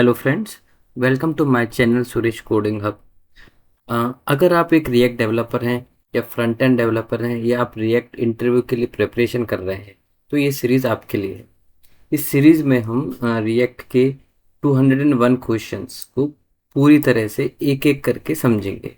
Hello friends, welcome to my channel Suresh coding hub. अगर आप एक रिएक्ट डेवलपर हैं या फ्रंट एंड डेवलपर हैं या आप रिएक्ट इंटरव्यू के लिए प्रिपरेशन कर रहे हैं तो ये सीरीज़ आपके लिए है। इस सीरीज़ में हम रिएक्ट के 201 क्वेश्चंस को पूरी तरह से एक एक करके समझेंगे।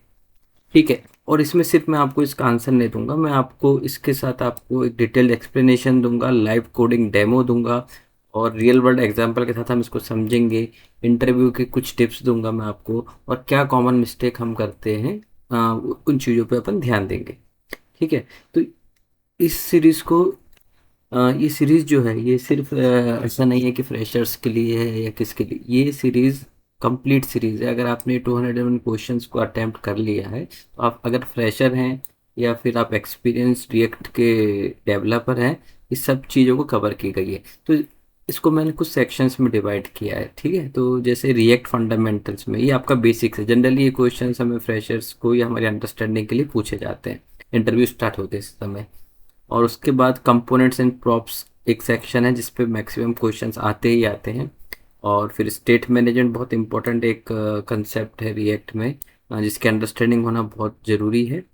ठीक है। और इसमें सिर्फ मैं आपको इसका आंसर नहीं दूंगा, मैं आपको इसके साथ आपको एक डिटेल्ड एक्सप्लेनेशन दूंगा, लाइव कोडिंग डेमो दूंगा और रियल वर्ल्ड एग्जांपल के साथ हम इसको समझेंगे। इंटरव्यू के कुछ टिप्स दूंगा मैं आपको, और क्या कॉमन मिस्टेक हम करते हैं उन चीज़ों पे अपन ध्यान देंगे। ठीक है। तो इस सीरीज़ को ये सीरीज़ जो है ये सिर्फ ऐसा नहीं है कि फ्रेशर्स के लिए है या किसके लिए। ये सीरीज़ कंप्लीट सीरीज़ है। अगर आपने 201 क्वेश्चंस को अटेम्प्ट कर लिया है तो आप अगर फ्रेशर हैं या फिर आप एक्सपीरियंस रिएक्ट के डेवलपर हैं, इस सब चीज़ों को कवर की गई है। तो इसको मैंने कुछ सेक्शंस में डिवाइड किया है। ठीक है। तो जैसे रिएक्ट फंडामेंटल्स में ये आपका बेसिक्स है। जनरली ये क्वेश्चंस हमें फ्रेशर्स को या हमारी अंडरस्टैंडिंग के लिए पूछे जाते हैं इंटरव्यू स्टार्ट होते समय। और उसके बाद कंपोनेंट्स एंड प्रॉप्स एक सेक्शन है जिस पे मैक्सिमम क्वेश्चंस आते ही आते हैं। और फिर स्टेट मैनेजमेंट बहुत इंपॉर्टेंट एक कंसेप्ट है रिएक्ट में, जिसके अंडरस्टैंडिंग होना बहुत ज़रूरी है।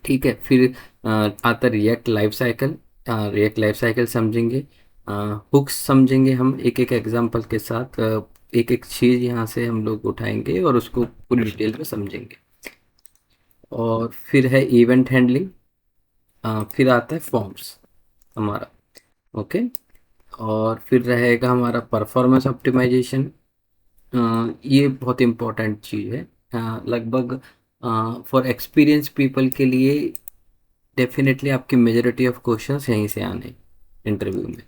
ठीक है। फिर आता react life cycle. React life cycle समझेंगे, हुक्स समझेंगे हम एक एक एग्जांपल के साथ। एक एक चीज़ यहाँ से हम लोग उठाएंगे और उसको पूरी डिटेल में समझेंगे। और फिर है इवेंट हैंडलिंग। फिर आता है फॉर्म्स हमारा। ओके। और फिर रहेगा हमारा परफॉर्मेंस ऑप्टिमाइजेशन। ये बहुत इम्पोर्टेंट चीज़ है। लगभग फॉर एक्सपीरियंस पीपल के लिए डेफिनेटली आपकी मेजोरिटी ऑफ क्वेश्चंस यहीं से आने इंटरव्यू में।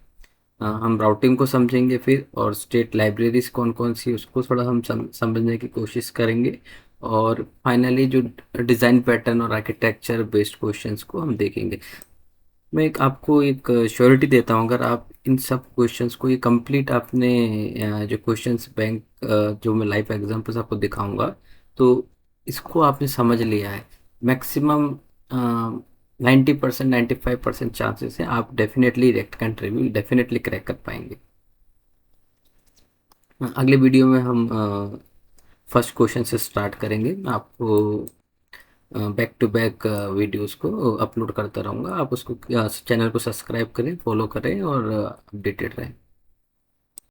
हम राउटिंग को समझेंगे फिर, और स्टेट लाइब्रेरीज कौन कौन सी उसको थोड़ा हम समझने की कोशिश करेंगे। और फाइनली जो डिज़ाइन पैटर्न और आर्किटेक्चर बेस्ड क्वेश्चंस को हम देखेंगे। मैं एक आपको एक श्योरिटी देता हूँ, अगर आप इन सब क्वेश्चंस को ये कंप्लीट आपने जो क्वेश्चंस बैंक जो मैं लाइव एग्जांपल्स आपको दिखाऊंगा, तो इसको आपने समझ लिया है। मैक्सिमम 90% 95% चांसेस है आप डेफिनेटली रेक्ट का इंटरव्यू डेफिनेटली क्रैक कर पाएंगे। अगले वीडियो में हम फर्स्ट क्वेश्चन से स्टार्ट करेंगे। मैं आपको बैक टू बैक वीडियोस को अपलोड करता रहूँगा। आप उसको चैनल को सब्सक्राइब करें, फॉलो करें और अपडेटेड रहें।